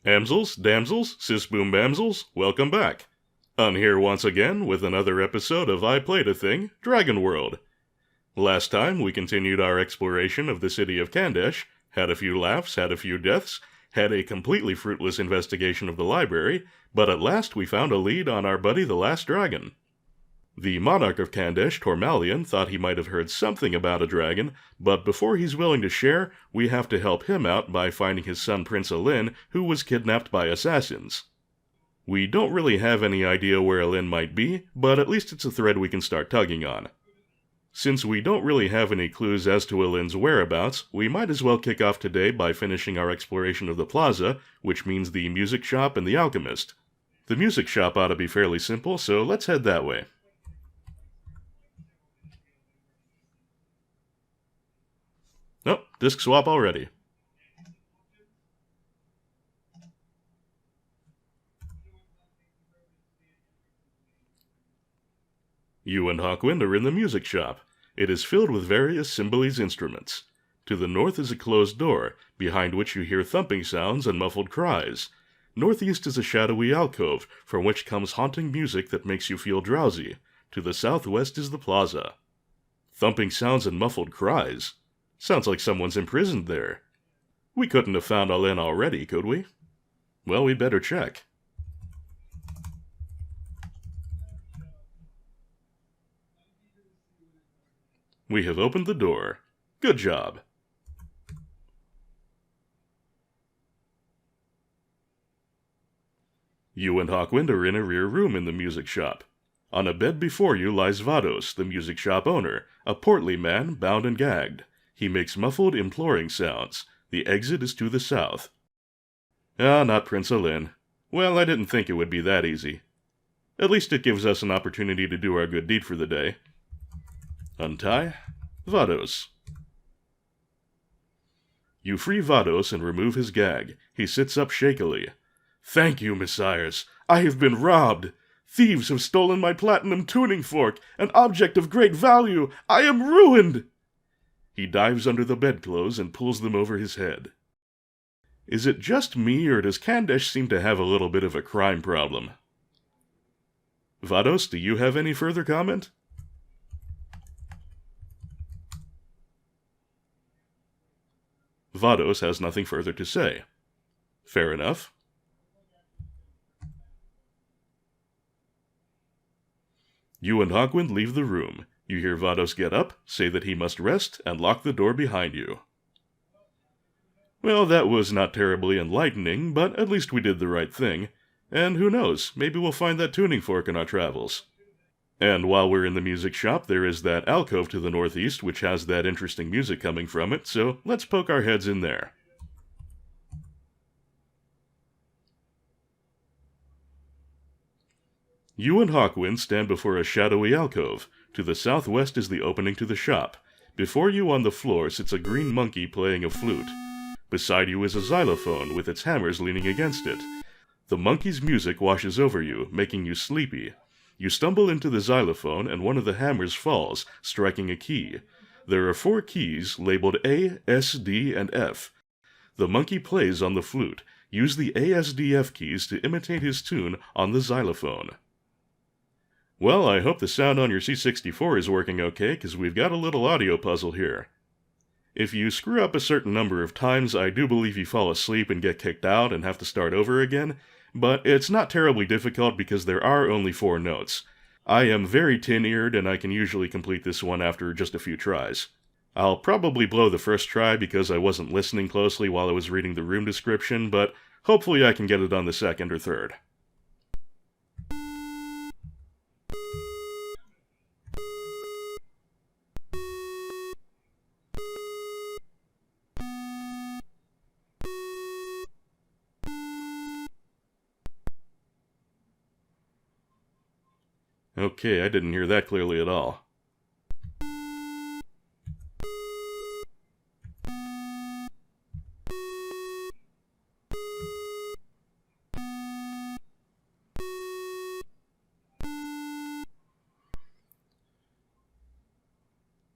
Amsels, damsels, sis-boom bamsels, welcome back. I'm here once again with another episode of I Played a Thing, Dragonworld. Last time we continued our exploration of the city of Kandesh, had a few laughs, had a few deaths, had a completely fruitless investigation of the library, but at last we found a lead on our buddy the Last Dragon. The monarch of Kandesh, Tormalion, thought he might have heard something about a dragon, but before he's willing to share, we have to help him out by finding his son Prince Alin, who was kidnapped by assassins. We don't really have any idea where Alin might be, but at least it's a thread we can start tugging on. Since we don't really have any clues as to Alin's whereabouts, we might as well kick off today by finishing our exploration of the plaza, which means the music shop and the alchemist. The music shop ought to be fairly simple, so let's head that way. Oh, disc swap already. You and Hawkwind are in the music shop. It is filled with various Cymbalese instruments. To the north is a closed door, behind which you hear thumping sounds and muffled cries. Northeast is a shadowy alcove, from which comes haunting music that makes you feel drowsy. To the southwest is the plaza. Thumping sounds and muffled cries? Sounds like someone's imprisoned there. We couldn't have found Alin already, could we? Well, we'd better check. We have opened the door. Good job. You and Hawkwind are in a rear room in the music shop. On a bed before you lies Vados, the music shop owner, a portly man bound and gagged. He makes muffled, imploring sounds. The exit is to the south. Ah, not Prince Alin. Well, I didn't think it would be that easy. At least it gives us an opportunity to do our good deed for the day. Untie. Vados. You free Vados and remove his gag. He sits up shakily. Thank you, messires. I have been robbed. Thieves have stolen my platinum tuning fork, an object of great value. I am ruined. He dives under the bedclothes and pulls them over his head. Is it just me, or does Kandesh seem to have a little bit of a crime problem? Vados, do you have any further comment? Vados has nothing further to say. Fair enough. You and Hawkwind leave the room. You hear Vados get up, say that he must rest, and lock the door behind you. Well, that was not terribly enlightening, but at least we did the right thing. And who knows, maybe we'll find that tuning fork in our travels. And while we're in the music shop, there is that alcove to the northeast which has that interesting music coming from it, so let's poke our heads in there. You and Hawkwind stand before a shadowy alcove. To the southwest is the opening to the shop. Before you on the floor sits a green monkey playing a flute. Beside you is a xylophone with its hammers leaning against it. The monkey's music washes over you, making you sleepy. You stumble into the xylophone and one of the hammers falls, striking a key. There are 4 keys labeled A, S, D, and F. The monkey plays on the flute. Use the A, S, D, F keys to imitate his tune on the xylophone. Well, I hope the sound on your C64 is working okay, because we've got a little audio puzzle here. If you screw up a certain number of times, I do believe you fall asleep and get kicked out and have to start over again, but it's not terribly difficult because there are only 4 notes. I am very tin-eared and I can usually complete this one after just a few tries. I'll probably blow the first try because I wasn't listening closely while I was reading the room description, but hopefully I can get it on the second or third. Okay, I didn't hear that clearly at all.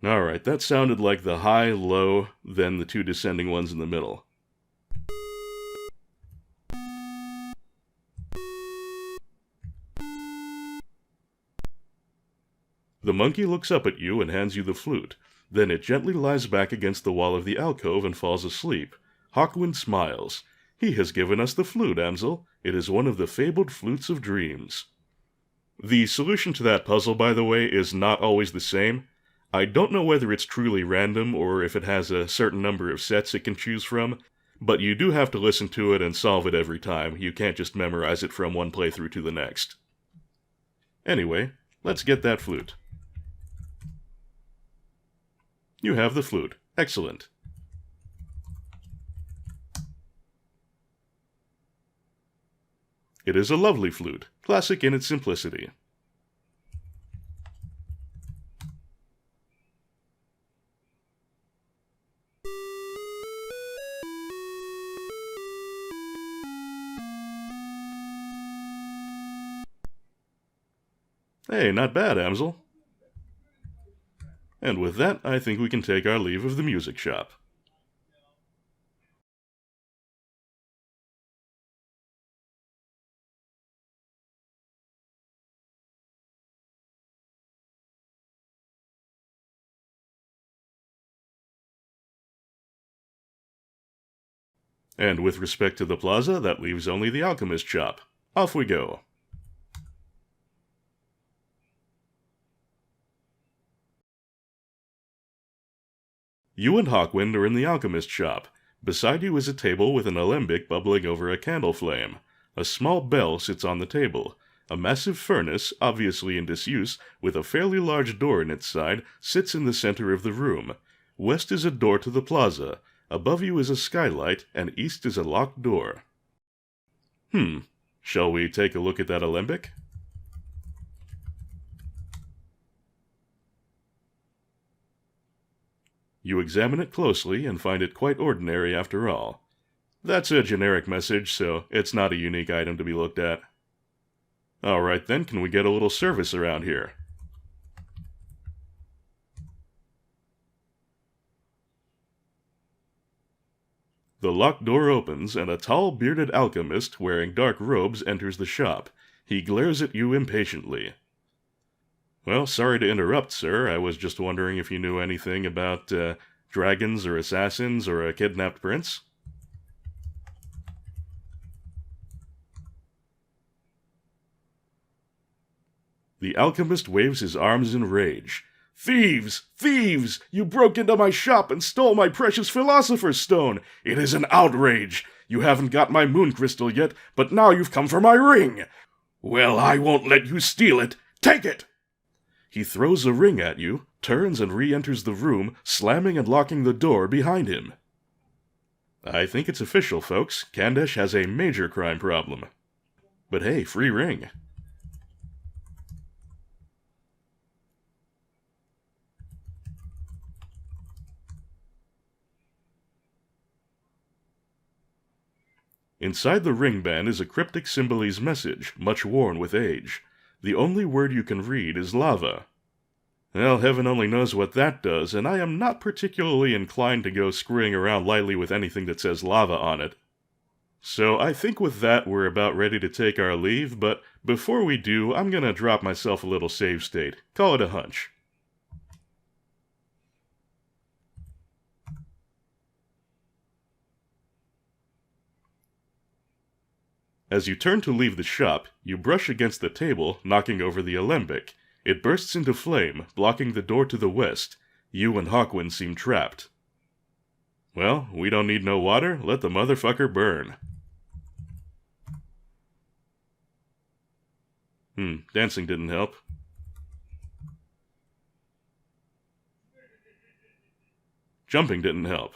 Alright, that sounded like the high, low, then the 2 descending ones in the middle. The monkey looks up at you and hands you the flute. Then it gently lies back against the wall of the alcove and falls asleep. Hawkwind smiles. He has given us the flute, Amsel. It is one of the fabled flutes of dreams. The solution to that puzzle, by the way, is not always the same. I don't know whether it's truly random or if it has a certain number of sets it can choose from, but you do have to listen to it and solve it every time. You can't just memorize it from one playthrough to the next. Anyway, let's get that flute. You have the flute. Excellent. It is a lovely flute, classic in its simplicity. Hey, not bad, Amsel. And with that, I think we can take our leave of the music shop. And with respect to the plaza, that leaves only the alchemist shop. Off we go. You and Hawkwind are in the alchemist shop. Beside you is a table with an alembic bubbling over a candle flame. A small bell sits on the table. A massive furnace, obviously in disuse, with a fairly large door in its side, sits in the center of the room. West is a door to the plaza. Above you is a skylight, and east is a locked door. Shall we take a look at that alembic? You examine it closely and find it quite ordinary after all. That's a generic message, so it's not a unique item to be looked at. Alright then, can we get a little service around here? The locked door opens, and a tall, bearded alchemist wearing dark robes enters the shop. He glares at you impatiently. Well, sorry to interrupt, sir. I was just wondering if you knew anything about, dragons or assassins or a kidnapped prince? The alchemist waves his arms in rage. Thieves! Thieves! You broke into my shop and stole my precious philosopher's stone! It is an outrage! You haven't got my moon crystal yet, but now you've come for my ring! Well, I won't let you steal it! Take it! He throws a ring at you, turns and re-enters the room, slamming and locking the door behind him. I think it's official, folks. Kandesh has a major crime problem. But hey, free ring. Inside the ring band is a cryptic symbolese message, much worn with age. The only word you can read is lava. Well, heaven only knows what that does, and I am not particularly inclined to go screwing around lightly with anything that says lava on it. So I think with that we're about ready to take our leave, but before we do, I'm gonna drop myself a little save state. Call it a hunch. As you turn to leave the shop, you brush against the table, knocking over the alembic. It bursts into flame, blocking the door to the west. You and Hawkwind seem trapped. Well, we don't need no water, let the motherfucker burn. Dancing didn't help. Jumping didn't help.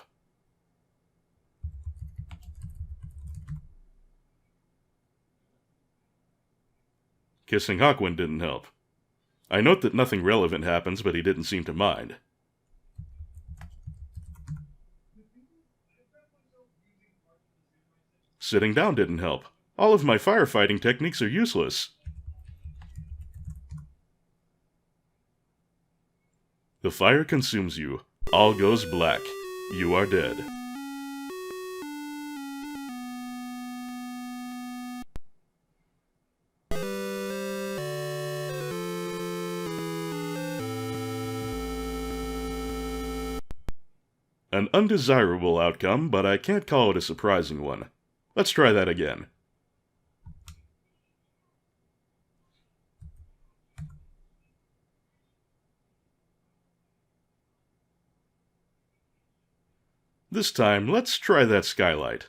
Kissing Hawkwind didn't help. I note that nothing relevant happens, but he didn't seem to mind. Sitting down didn't help. All of my firefighting techniques are useless. The fire consumes you. All goes black. You are dead. An undesirable outcome, but I can't call it a surprising one. Let's try that again. This time, let's try that skylight.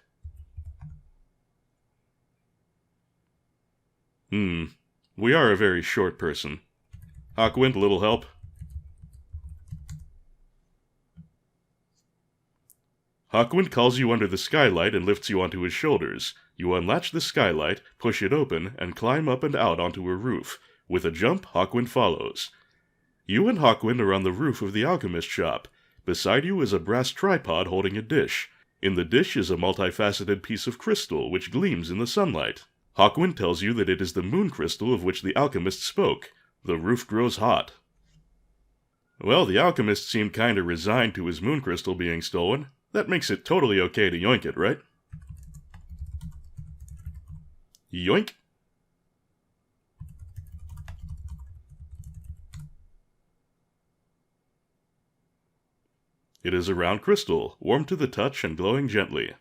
We are a very short person. Hawkwind, a little help? Hawkwind calls you under the skylight and lifts you onto his shoulders. You unlatch the skylight, push it open, and climb up and out onto a roof. With a jump, Hawkwind follows. You and Hawkwind are on the roof of the alchemist shop. Beside you is a brass tripod holding a dish. In the dish is a multifaceted piece of crystal which gleams in the sunlight. Hawkwind tells you that it is the moon crystal of which the alchemist spoke. The roof grows hot. Well, the alchemist seemed kinda resigned to his moon crystal being stolen. That makes it totally okay to yoink it, right? Yoink! It is a round crystal, warm to the touch and glowing gently.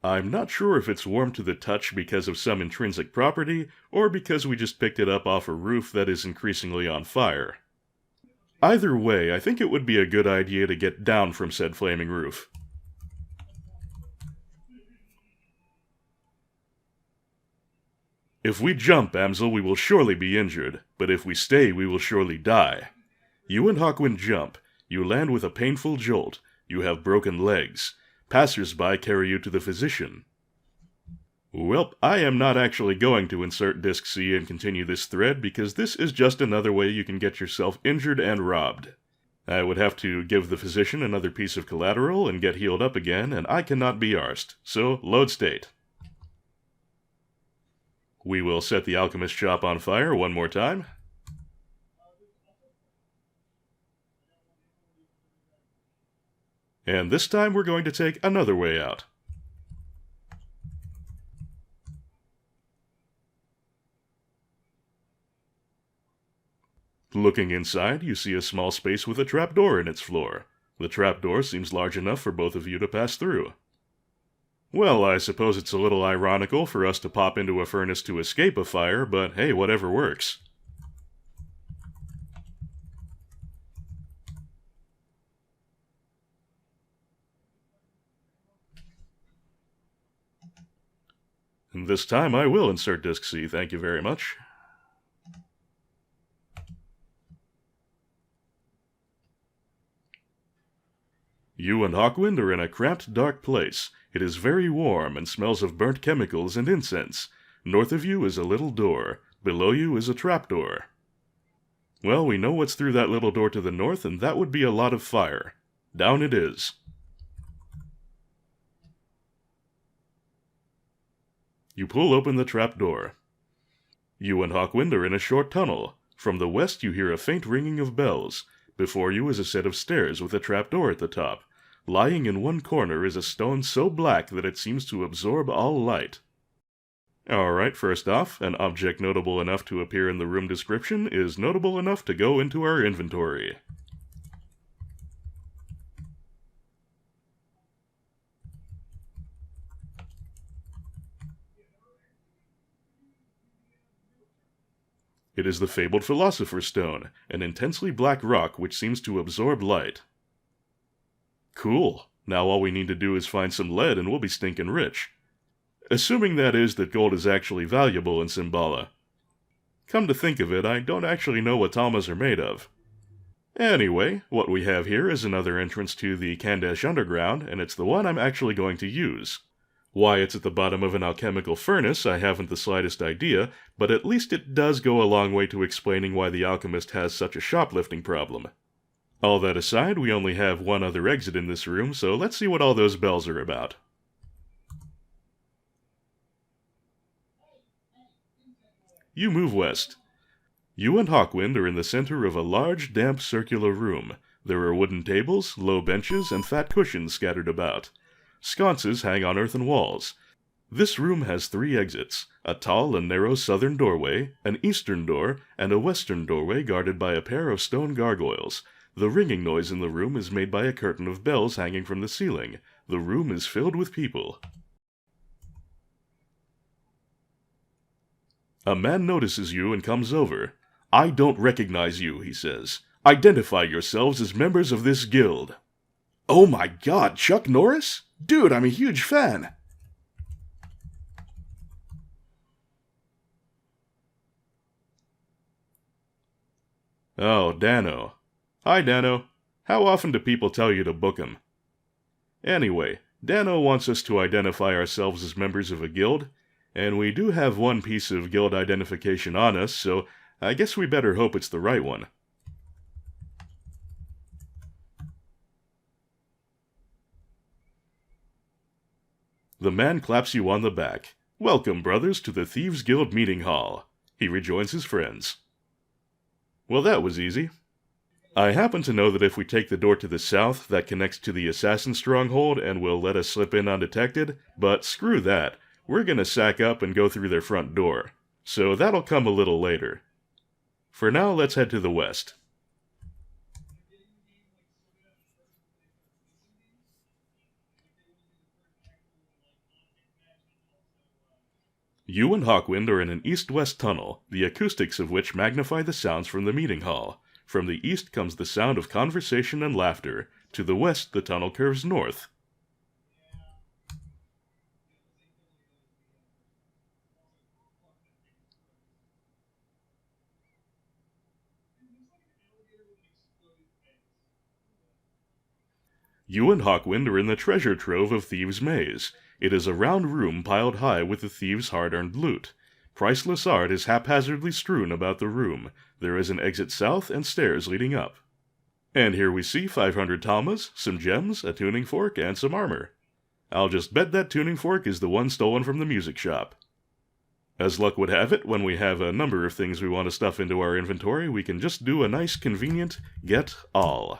I'm not sure if it's warm to the touch because of some intrinsic property, or because we just picked it up off a roof that is increasingly on fire. Either way, I think it would be a good idea to get down from said flaming roof. If we jump, Amsel, we will surely be injured, but if we stay, we will surely die. You and Hawkwind jump. You land with a painful jolt. You have broken legs. Passers-by carry you to the physician. Welp, I am not actually going to insert Disc C and continue this thread because this is just another way you can get yourself injured and robbed. I would have to give the physician another piece of collateral and get healed up again, and I cannot be arsed. So, load state. We will set the alchemist shop on fire one more time. And this time we're going to take another way out. Looking inside, you see a small space with a trapdoor in its floor. The trapdoor seems large enough for both of you to pass through. Well, I suppose it's a little ironical for us to pop into a furnace to escape a fire, but hey, whatever works. And this time I will insert Disc C, thank you very much. You and Hawkwind are in a cramped, dark place. It is very warm and smells of burnt chemicals and incense. North of you is a little door. Below you is a trapdoor. Well, we know what's through that little door to the north, and that would be a lot of fire. Down it is. You pull open the trapdoor. You and Hawkwind are in a short tunnel. From the west you hear a faint ringing of bells. Before you is a set of stairs with a trapdoor at the top. Lying in one corner is a stone so black that it seems to absorb all light. Alright, first off, an object notable enough to appear in the room description is notable enough to go into our inventory. It is the fabled Philosopher's Stone, an intensely black rock which seems to absorb light. Cool. Now all we need to do is find some lead and we'll be stinking rich. Assuming that is that gold is actually valuable in Symbala. Come to think of it, I don't actually know what Talmas are made of. Anyway, what we have here is another entrance to the Kandesh Underground, and it's the one I'm actually going to use. Why it's at the bottom of an alchemical furnace, I haven't the slightest idea, but at least it does go a long way to explaining why the alchemist has such a shoplifting problem. All that aside, we only have one other exit in this room, so let's see what all those bells are about. You move west. You and Hawkwind are in the center of a large, damp, circular room. There are wooden tables, low benches, and fat cushions scattered about. Sconces hang on earthen walls. This room has 3 exits, a tall and narrow southern doorway, an eastern door, and a western doorway guarded by a pair of stone gargoyles. The ringing noise in the room is made by a curtain of bells hanging from the ceiling. The room is filled with people. A man notices you and comes over. "I don't recognize you," he says. "Identify yourselves as members of this guild." "Oh my god, Chuck Norris? Dude, I'm a huge fan." Oh, Dano. Hi, Dano. How often do people tell you to book 'em? Anyway, Dano wants us to identify ourselves as members of a guild, and we do have one piece of guild identification on us, so I guess we better hope it's the right one. The man claps you on the back. "Welcome, brothers, to the Thieves Guild meeting hall." He rejoins his friends. Well, that was easy. I happen to know that if we take the door to the south, that connects to the assassin stronghold and will let us slip in undetected, but screw that. We're gonna sack up and go through their front door. So that'll come a little later. For now, let's head to the west. You and Hawkwind are in an east-west tunnel, the acoustics of which magnify the sounds from the meeting hall. From the east comes the sound of conversation and laughter. To the west, the tunnel curves north. You and Hawkwind are in the treasure trove of Thieves' Maze. It is a round room piled high with the thieves' hard-earned loot. Priceless art is haphazardly strewn about the room. There is an exit south and stairs leading up. And here we see 500 talmas, some gems, a tuning fork, and some armor. I'll just bet that tuning fork is the one stolen from the music shop. As luck would have it, when we have a number of things we want to stuff into our inventory, we can just do a nice, convenient get all.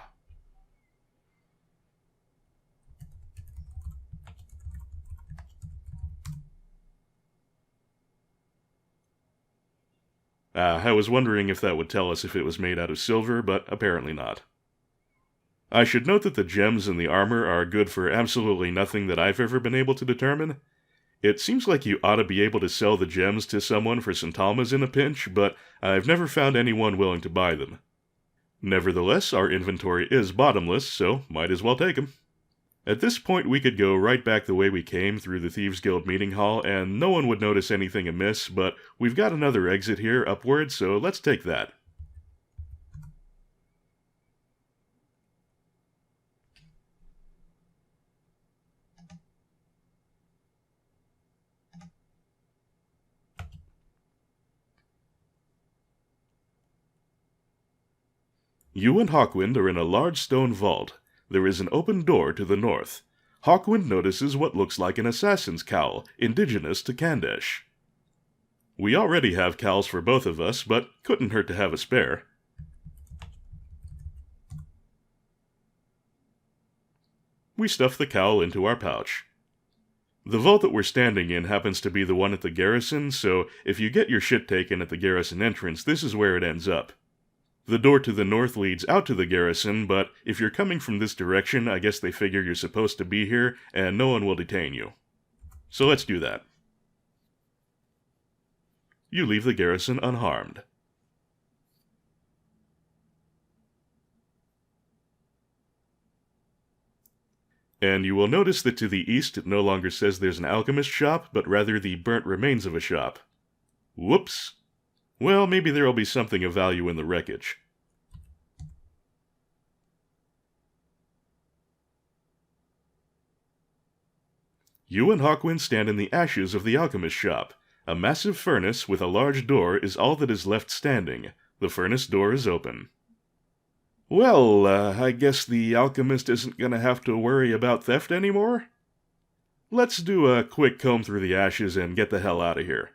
I was wondering if that would tell us if it was made out of silver, but apparently not. I should note that the gems and the armor are good for absolutely nothing that I've ever been able to determine. It seems like you ought to be able to sell the gems to someone for some talmas in a pinch, but I've never found anyone willing to buy them. Nevertheless, our inventory is bottomless, so might as well take them. At this point, we could go right back the way we came through the Thieves Guild meeting hall, and no one would notice anything amiss, but we've got another exit here upward, so let's take that. You and Hawkwind are in a large stone vault. There is an open door to the north. Hawkwind notices what looks like an assassin's cowl, indigenous to Kandesh. We already have cowls for both of us, but couldn't hurt to have a spare. We stuff the cowl into our pouch. The vault that we're standing in happens to be the one at the garrison, so if you get your shit taken at the garrison entrance, this is where it ends up. The door to the north leads out to the garrison, but if you're coming from this direction, I guess they figure you're supposed to be here, and no one will detain you. So let's do that. You leave the garrison unharmed. And you will notice that to the east it no longer says there's an alchemist shop, but rather the burnt remains of a shop. Whoops. Well, maybe there'll be something of value in the wreckage. You and Hawkwind stand in the ashes of the alchemist shop. A massive furnace with a large door is all that is left standing. The furnace door is open. Well, I guess the alchemist isn't gonna have to worry about theft anymore? Let's do a quick comb through the ashes and get the hell out of here.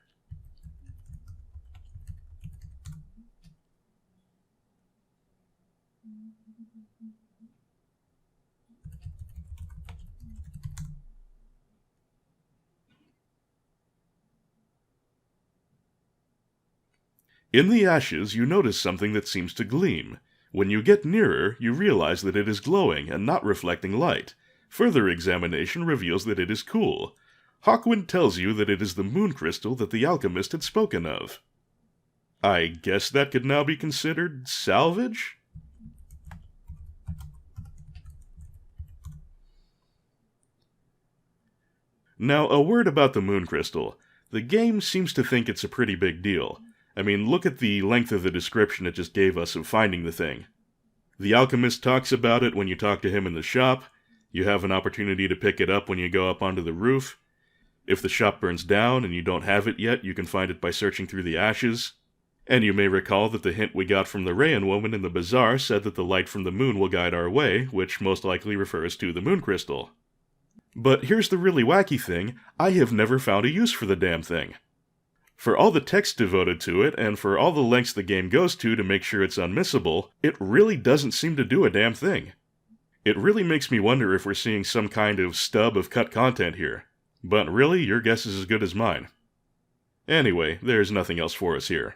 In the ashes, you notice something that seems to gleam. When you get nearer, you realize that it is glowing and not reflecting light. Further examination reveals that it is cool. Hawkwind tells you that it is the moon crystal that the alchemist had spoken of. I guess that could now be considered salvage? Now, a word about the moon crystal. The game seems to think it's a pretty big deal. I mean, look at the length of the description it just gave us of finding the thing. The alchemist talks about it when you talk to him in the shop. You have an opportunity to pick it up when you go up onto the roof. If the shop burns down and you don't have it yet, you can find it by searching through the ashes. And you may recall that the hint we got from the rayon woman in the bazaar said that the light from the moon will guide our way, which most likely refers to the moon crystal. But here's the really wacky thing, I have never found a use for the damn thing. For all the text devoted to it, and for all the lengths the game goes to make sure it's unmissable, it really doesn't seem to do a damn thing. It really makes me wonder if we're seeing some kind of stub of cut content here. But really, your guess is as good as mine. Anyway, there's nothing else for us here.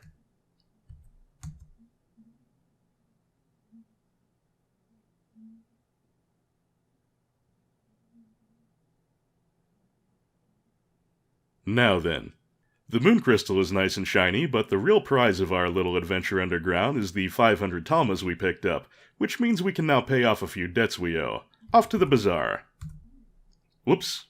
Now then. The moon crystal is nice and shiny, but the real prize of our little adventure underground is the 500 talmas we picked up, which means we can now pay off a few debts we owe. Off to the bazaar. Whoops.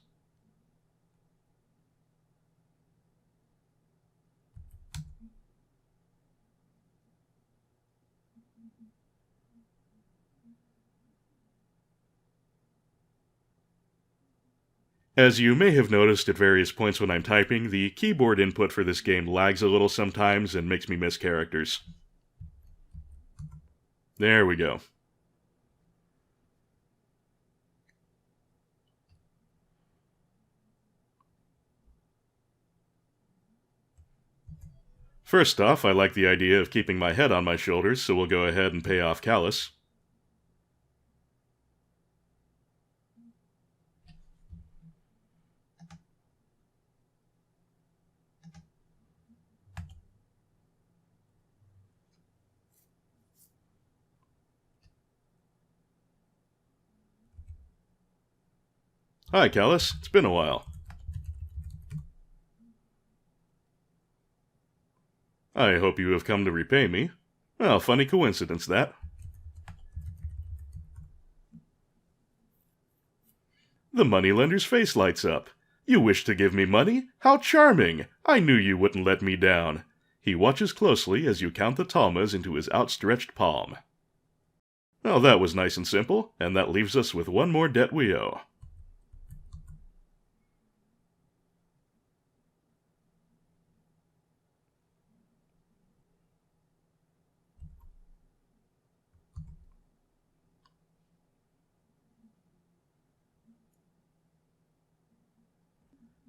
As you may have noticed at various points when I'm typing, the keyboard input for this game lags a little sometimes and makes me miss characters. There we go. First off, I like the idea of keeping my head on my shoulders, so we'll go ahead and pay off Callus. Hi, Callus. It's been a while. I hope you have come to repay me. Well, funny coincidence, that. The moneylender's face lights up. You wish to give me money? How charming! I knew you wouldn't let me down. He watches closely as you count the talmas into his outstretched palm. Well, that was nice and simple, and that leaves us with one more debt we owe.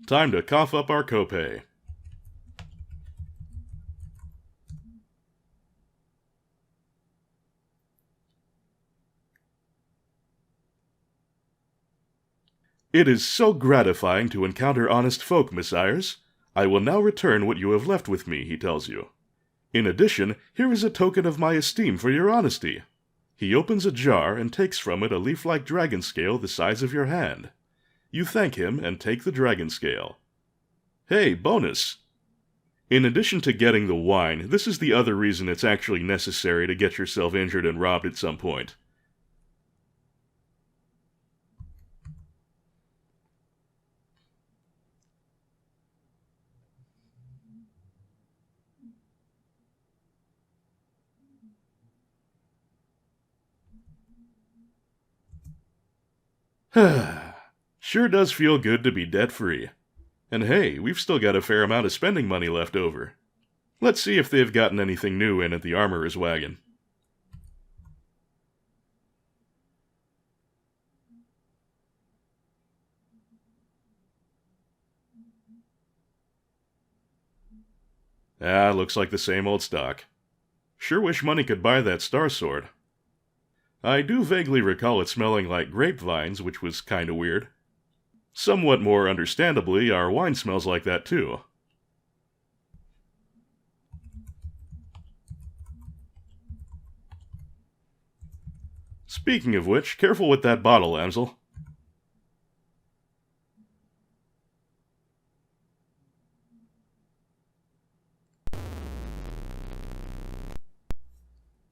Time to cough up our copay. It is so gratifying to encounter honest folk, messires. I will now return what you have left with me, he tells you. In addition, here is a token of my esteem for your honesty. He opens a jar and takes from it a leaf-like dragon scale the size of your hand. You thank him and take the dragon scale. Hey, bonus! In addition to getting the wine, this is the other reason it's actually necessary to get yourself injured and robbed at some point. Sure does feel good to be debt-free. And hey, we've still got a fair amount of spending money left over. Let's see if they've gotten anything new in at the armorer's wagon. Ah, looks like the same old stock. Sure wish money could buy that star sword. I do vaguely recall it smelling like grapevines, which was kinda weird. Somewhat more understandably, our wine smells like that too. Speaking of which, careful with that bottle, Amsel.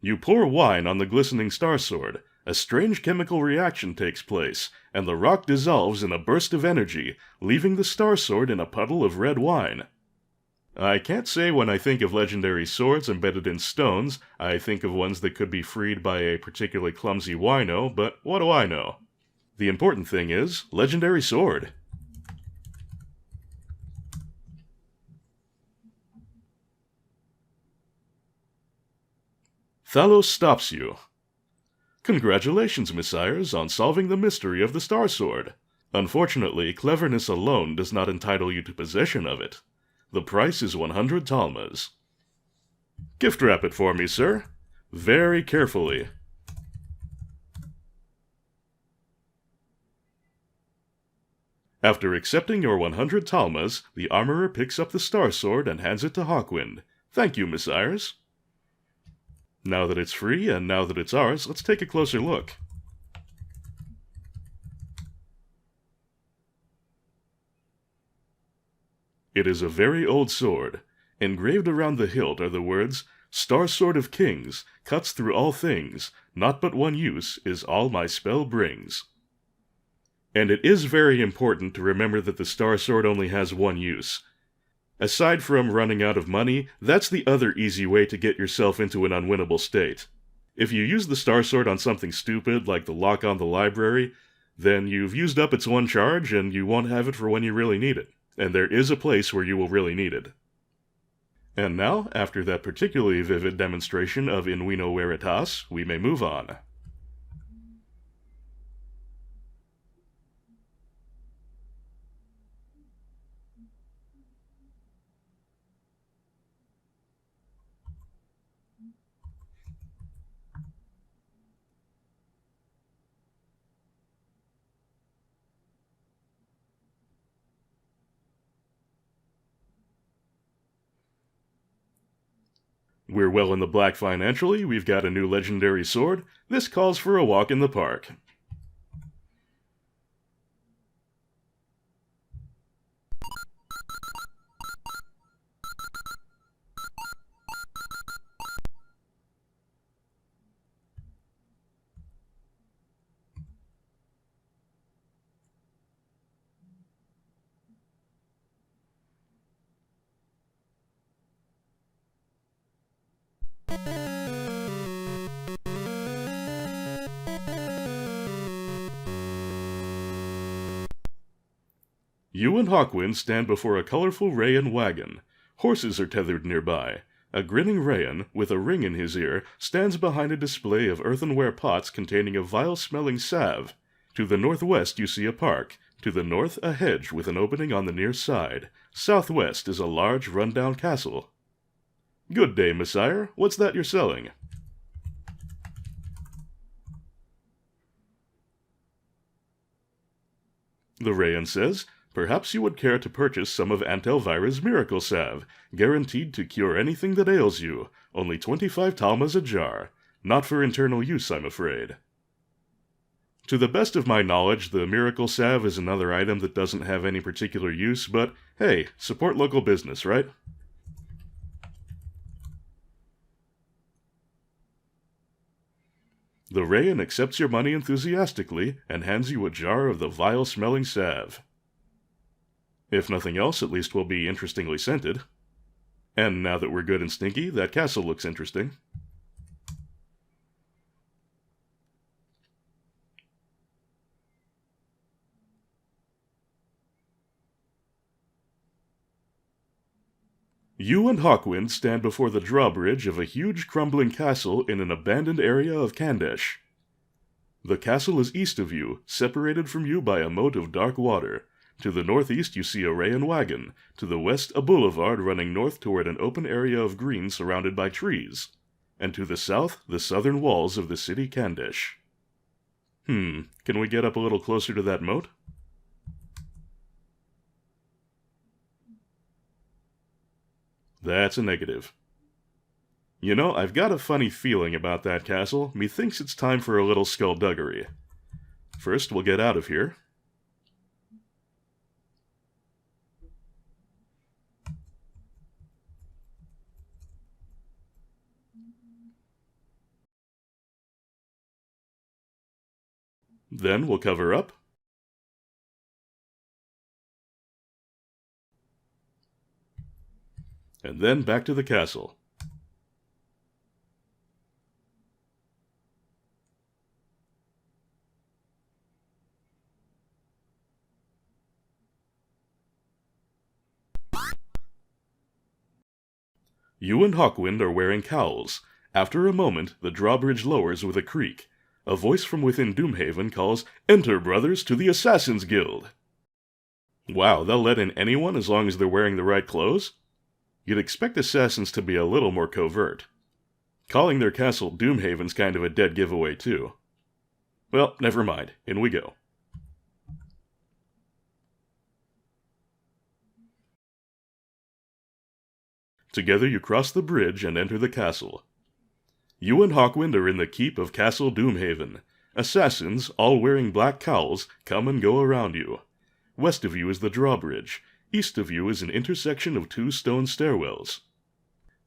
You pour wine on the glistening star sword. A strange chemical reaction takes place, and the rock dissolves in a burst of energy, leaving the star sword in a puddle of red wine. I can't say when I think of legendary swords embedded in stones, I think of ones that could be freed by a particularly clumsy wino, but what do I know? The important thing is, legendary sword. Thalos stops you. Congratulations, messires, on solving the mystery of the Star Sword. Unfortunately, cleverness alone does not entitle you to possession of it. The price is 100 talmas. Gift wrap it for me, sir. Very carefully. After accepting your 100 talmas, the armorer picks up the Star Sword and hands it to Hawkwind. Thank you, messires. Now that it's free, and now that it's ours, let's take a closer look. It is a very old sword. Engraved around the hilt are the words, "Star Sword of Kings, cuts through all things, not but one use is all my spell brings." And it is very important to remember that the Star Sword only has one use. Aside from running out of money, that's the other easy way to get yourself into an unwinnable state. If you use the Star Sword on something stupid like the lock on the library, then you've used up its one charge and you won't have it for when you really need it. And there is a place where you will really need it. And now, after that particularly vivid demonstration of In Vino Veritas, we may move on. We're well in the black financially, we've got a new legendary sword. This calls for a walk in the park. You and Hawkwind stand before a colorful rayon wagon. Horses are tethered nearby. A grinning rayon, with a ring in his ear, stands behind a display of earthenware pots containing a vile-smelling salve. To the northwest you see a park. To the north, a hedge with an opening on the near side. Southwest is a large, run-down castle. Good day, messire. What's that you're selling? The rayon says, "Perhaps you would care to purchase some of Aunt Elvira's miracle salve, guaranteed to cure anything that ails you. Only 25 talmas a jar. Not for internal use, I'm afraid." To the best of my knowledge, the miracle salve is another item that doesn't have any particular use, but hey, support local business, right? The rayon accepts your money enthusiastically and hands you a jar of the vile-smelling salve. If nothing else, at least we'll be interestingly scented. And now that we're good and stinky, that castle looks interesting. You and Hawkwind stand before the drawbridge of a huge crumbling castle in an abandoned area of Kandesh. The castle is east of you, separated from you by a moat of dark water. To the northeast you see a rayon wagon, to the west a boulevard running north toward an open area of green surrounded by trees, and to the south the southern walls of the city Kandesh. Can we get up a little closer to that moat? That's a negative. You know, I've got a funny feeling about that castle. Methinks it's time for a little skullduggery. First, we'll get out of here. Then we'll cover up. And then back to the castle. You and Hawkwind are wearing cowls. After a moment, the drawbridge lowers with a creak. A voice from within Doomhaven calls, "Enter, brothers, to the Assassin's Guild!" Wow, they'll let in anyone as long as they're wearing the right clothes? You'd expect assassins to be a little more covert. Calling their castle Doomhaven's kind of a dead giveaway, too. Well, never mind. In we go. Together you cross the bridge and enter the castle. You and Hawkwind are in the keep of Castle Doomhaven. Assassins, all wearing black cowls, come and go around you. West of you is the drawbridge. East of you is an intersection of 2 stone stairwells.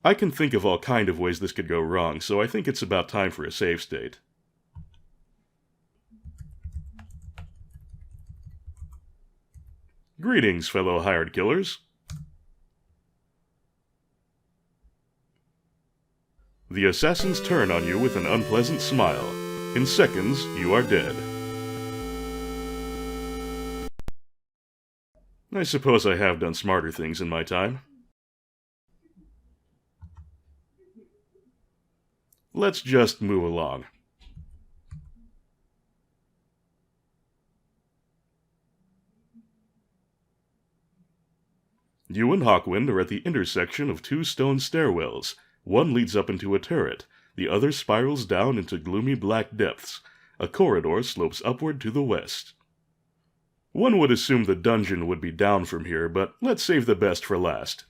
I can think of all kind of ways this could go wrong, so I think it's about time for a save state. Greetings, fellow hired killers. The assassins turn on you with an unpleasant smile. In seconds, you are dead. I suppose I have done smarter things in my time. Let's just move along. You and Hawkwind are at the intersection of 2 stone stairwells. One leads up into a turret, the other spirals down into gloomy black depths. A corridor slopes upward to the west. One would assume the dungeon would be down from here, but let's save the best for last.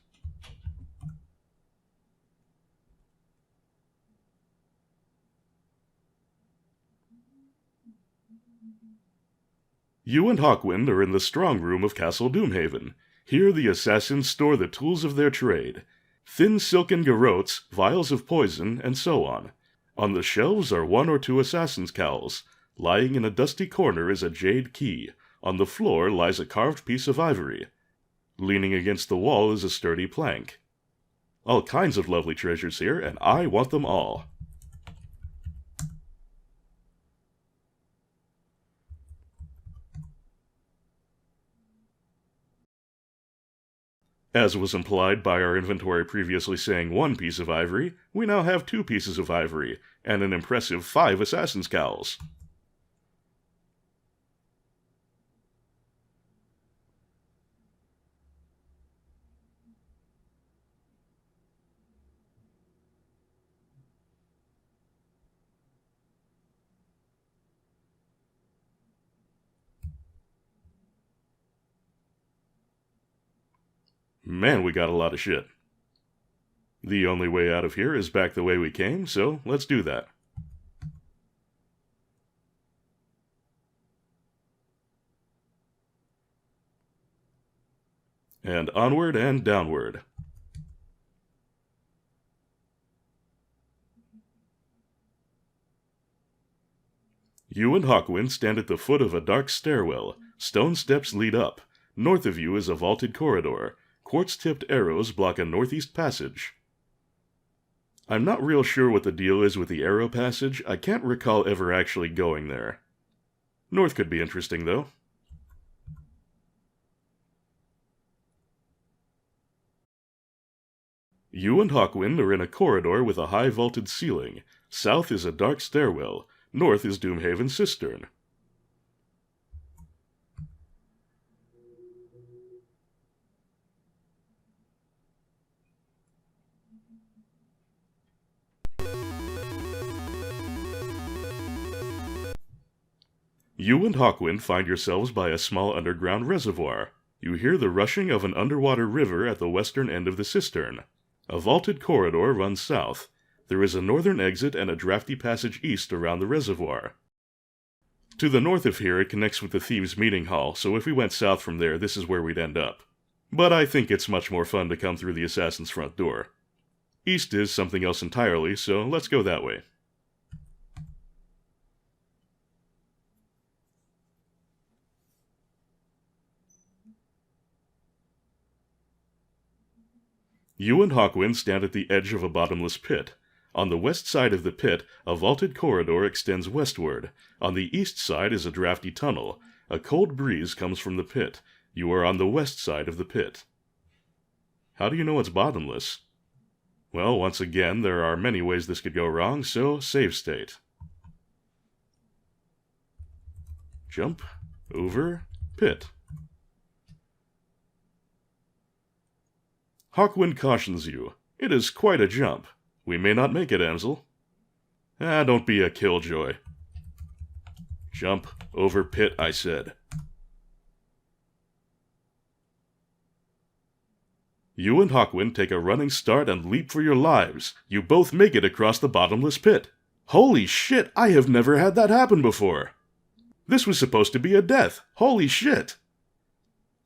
You and Hawkwind are in the strong room of Castle Doomhaven. Here the assassins store the tools of their trade. Thin silken garrotes, vials of poison, and so on. On the shelves are 1 or 2 assassin's cowls. Lying in a dusty corner is a jade key. On the floor lies a carved piece of ivory. Leaning against the wall is a sturdy plank. All kinds of lovely treasures here, and I want them all. As was implied by our inventory previously saying 1 piece of ivory, we now have 2 pieces of ivory, and an impressive 5 assassin's cowls. Man, we got a lot of shit. The only way out of here is back the way we came, so let's do that. And onward and downward. You and Hawkwind stand at the foot of a dark stairwell. Stone steps lead up. North of you is a vaulted corridor. Quartz-tipped arrows block a northeast passage. I'm not real sure what the deal is with the arrow passage. I can't recall ever actually going there. North could be interesting, though. You and Hawkwind are in a corridor with a high vaulted ceiling. South is a dark stairwell. North is Doomhaven's cistern. You and Hawkwind find yourselves by a small underground reservoir. You hear the rushing of an underwater river at the western end of the cistern. A vaulted corridor runs south. There is a northern exit and a drafty passage east around the reservoir. To the north of here, it connects with the thieves' meeting hall, so if we went south from there, this is where we'd end up. But I think it's much more fun to come through the assassin's front door. East is something else entirely, so let's go that way. You and Hawkwind stand at the edge of a bottomless pit. On the west side of the pit, a vaulted corridor extends westward. On the east side is a drafty tunnel. A cold breeze comes from the pit. You are on the west side of the pit. How do you know it's bottomless? Well, once again, there are many ways this could go wrong, so save state. Jump, over, pit. Hawkwind cautions you. It is quite a jump. We may not make it, Ansel. Don't be a killjoy. Jump, over, pit, I said. You and Hawkwind take a running start and leap for your lives. You both make it across the bottomless pit. Holy shit, I have never had that happen before. This was supposed to be a death. Holy shit.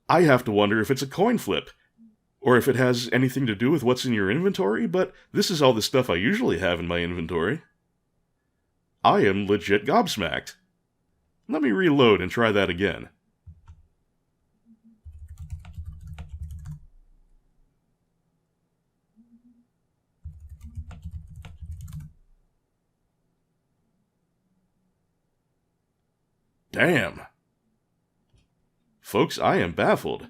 I have to wonder if it's a coin flip, or if it has anything to do with what's in your inventory, but this is all the stuff I usually have in my inventory. I am legit gobsmacked. Let me reload and try that again. Damn. Folks, I am baffled.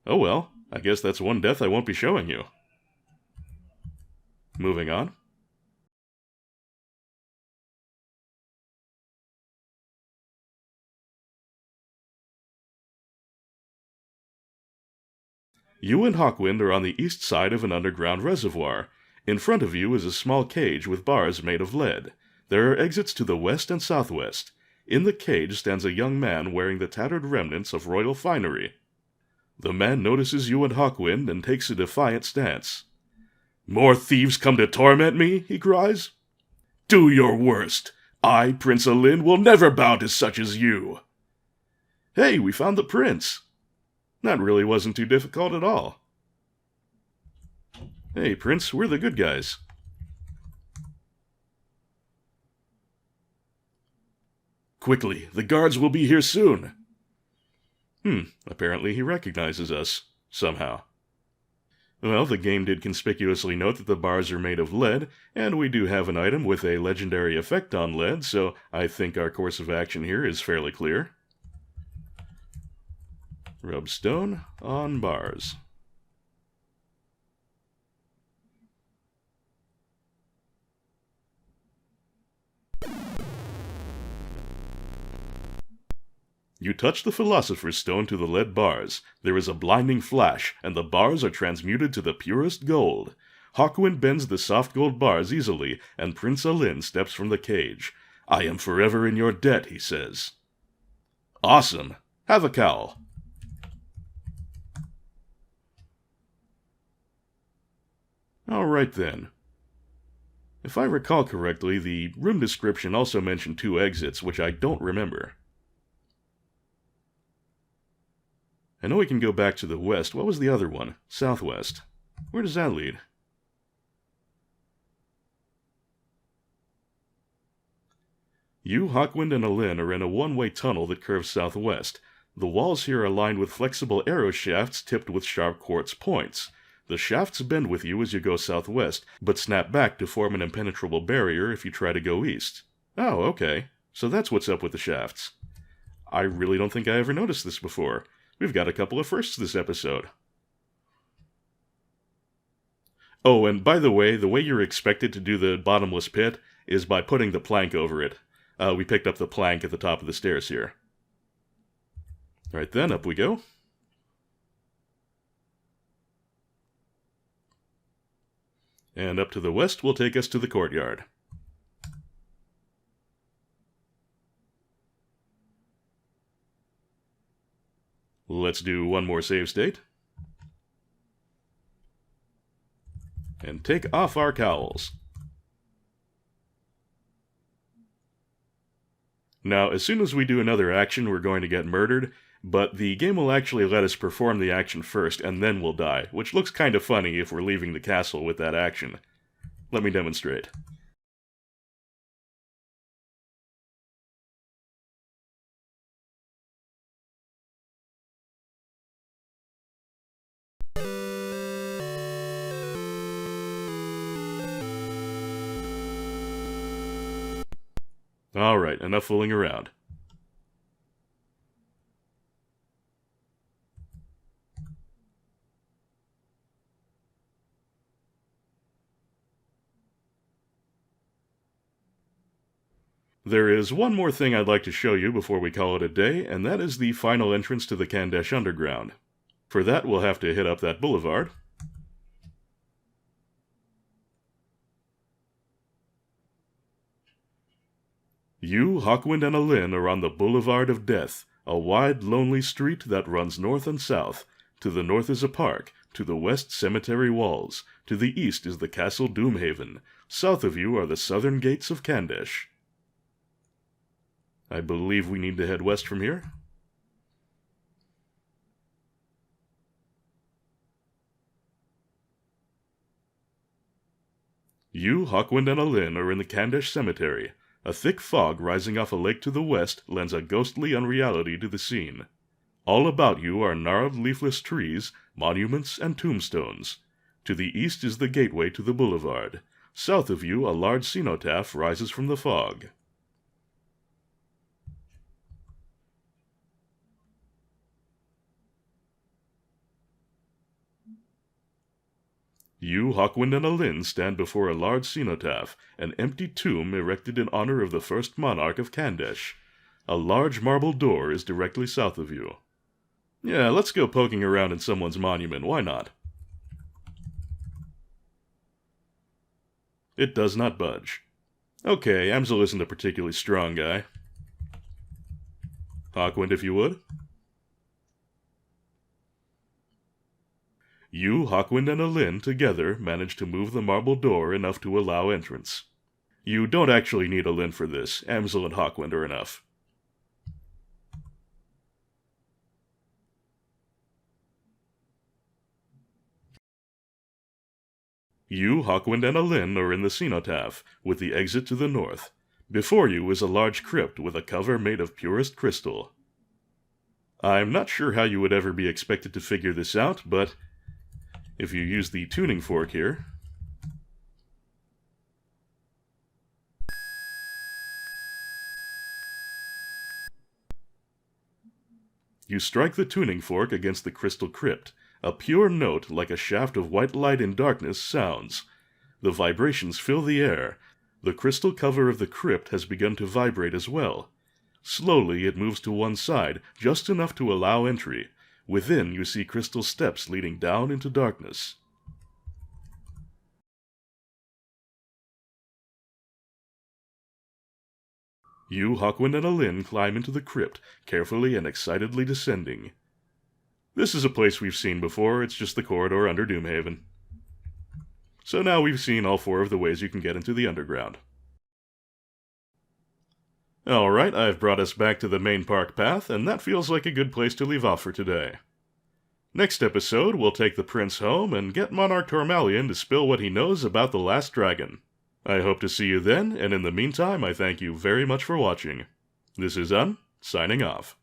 Oh well, I guess that's one death I won't be showing you. Moving on. You and Hawkwind are on the east side of an underground reservoir. In front of you is a small cage with bars made of lead. There are exits to the west and southwest. In the cage stands a young man wearing the tattered remnants of royal finery. The man notices you and Hawkwind and takes a defiant stance. "More thieves come to torment me?" he cries. "Do your worst. I, Prince Alin, will never bow to such as you." Hey, we found the prince. That really wasn't too difficult at all. Hey, Prince, we're the good guys. Quickly, the guards will be here soon. Apparently he recognizes us, somehow. Well, the game did conspicuously note that the bars are made of lead, and we do have an item with a legendary effect on lead, so I think our course of action here is fairly clear. Rub stone on bars. You touch the Philosopher's Stone to the lead bars. There is a blinding flash, and the bars are transmuted to the purest gold. Hawkwind bends the soft gold bars easily, and Prince Alin steps from the cage. "I am forever in your debt," he says. "Awesome. Have a cowl." Alright then. If I recall correctly, the room description also mentioned 2 exits, which I don't remember. I know we can go back to the west. What was the other one? Southwest. Where does that lead? You, Hawkwind, and Alin are in a one-way tunnel that curves southwest. The walls here are lined with flexible arrow shafts tipped with sharp quartz points. The shafts bend with you as you go southwest, but snap back to form an impenetrable barrier if you try to go east. Oh, okay. So that's what's up with the shafts. I really don't think I ever noticed this before. We've got a couple of firsts this episode. Oh, and by the way you're expected to do the bottomless pit is by putting the plank over it. We picked up the plank at the top of the stairs here. Alright then, up we go. And up to the west will take us to the courtyard. Let's do one more save state. And take off our cowls. Now, as soon as we do another action, we're going to get murdered, but the game will actually let us perform the action first, and then we'll die, which looks kind of funny if we're leaving the castle with that action. Let me demonstrate. Alright, enough fooling around. There is one more thing I'd like to show you before we call it a day, and that is the final entrance to the Kandesh Underground. For that, we'll have to hit up that boulevard. You, Hawkwind, and Alin are on the Boulevard of Death, a wide, lonely street that runs north and south. To the north is a park, to the west cemetery walls, to the east is the Castle Doomhaven. South of you are the southern gates of Kandesh. I believe we need to head west from here. You, Hawkwind, and Alin are in the Kandesh Cemetery. A thick fog rising off a lake to the west lends a ghostly unreality to the scene. All about you are gnarled leafless trees, monuments, and tombstones. To the east is the gateway to the boulevard. South of you, a large cenotaph rises from the fog. You, Hawkwind, and Alin stand before a large cenotaph, an empty tomb erected in honor of the first monarch of Kandesh. A large marble door is directly south of you. Yeah, let's go poking around in someone's monument, why not? It does not budge. Okay, Amsel isn't a particularly strong guy. Hawkwind, if you would. You, Hawkwind, and Alin together manage to move the marble door enough to allow entrance. You don't actually need Alin for this. Amsel and Hawkwind are enough. You, Hawkwind, and Alin are in the cenotaph, with the exit to the north. Before you is a large crypt with a cover made of purest crystal. I'm not sure how you would ever be expected to figure this out, but if you use the tuning fork here, you strike the tuning fork against the crystal crypt. A pure note, like a shaft of white light in darkness, sounds. The vibrations fill the air. The crystal cover of the crypt has begun to vibrate as well. Slowly it moves to one side, just enough to allow entry. Within you see crystal steps leading down into darkness. You, Hawkwind, and Alin climb into the crypt, carefully and excitedly descending. This is a place we've seen before, it's just the corridor under Doomhaven. So now we've seen all 4 of the ways you can get into the underground. Alright, I've brought us back to the main park path, and that feels like a good place to leave off for today. Next episode, we'll take the prince home and get Monarch Tormalion to spill what he knows about the last dragon. I hope to see you then, and in the meantime, I thank you very much for watching. This is signing off.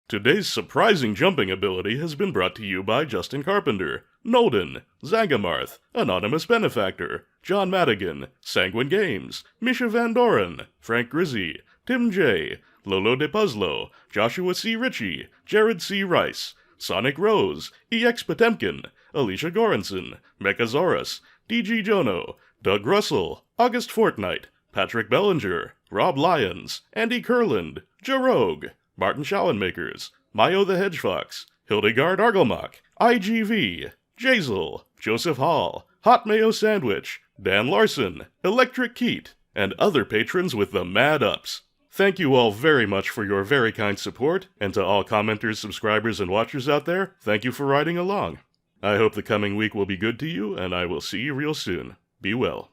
Today's surprising jumping ability has been brought to you by Justin Carpenter, Nolden, Zagamarth, Anonymous Benefactor, John Madigan, Sanguine Games, Misha Van Doren, Frank Grizzy, Tim J., Lolo De Puzzlo, Joshua C. Ritchie, Jared C. Rice, Sonic Rose, EX Potemkin, Alicia Goranson, Mechasaurus, DG Jono, Doug Russell, August Fortnite, Patrick Bellinger, Rob Lyons, Andy Kurland, Joe Rogue, Martin Schallenmakers, Mayo the Hedgefox, Hildegard Argelmach, IGV, Jazel, Joseph Hall, Hot Mayo Sandwich, Dan Larson, Electric Keat, and other patrons with the mad ups. Thank you all very much for your very kind support, and to all commenters, subscribers, and watchers out there, thank you for riding along. I hope the coming week will be good to you, and I will see you real soon. Be well.